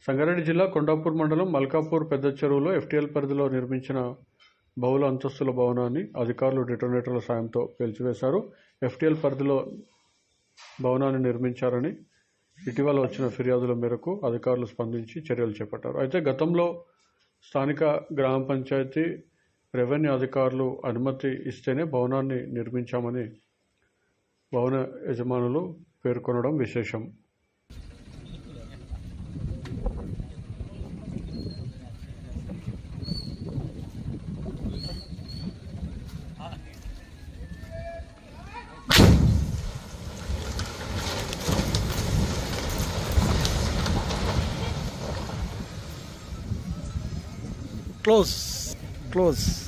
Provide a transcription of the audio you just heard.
సంగారెడ్డి జిల్లా కొండాపూర్ మండలం మల్కాపూర్ పెద్ద చెరువులో ఎఫ్టీఎల్ పరిధిలో నిర్మించిన బహుళ అంతస్తుల భవనాన్ని అధికారులు డిటోనేటర్ల సాయంతో పేల్చివేశారు. ఎఫ్టీఎల్ పరిధిలో భవనాన్ని నిర్మించారని ఇటీవల వచ్చిన ఫిర్యాదుల మేరకు అధికారులు స్పందించి చర్యలు చేపట్టారు. అయితే గతంలో స్థానిక గ్రామ పంచాయతీ రెవెన్యూ అధికారులు అనుమతి ఇస్తేనే భవనాన్ని నిర్మించామని భవన యజమానులు పేర్కొనడం విశేషం. Close.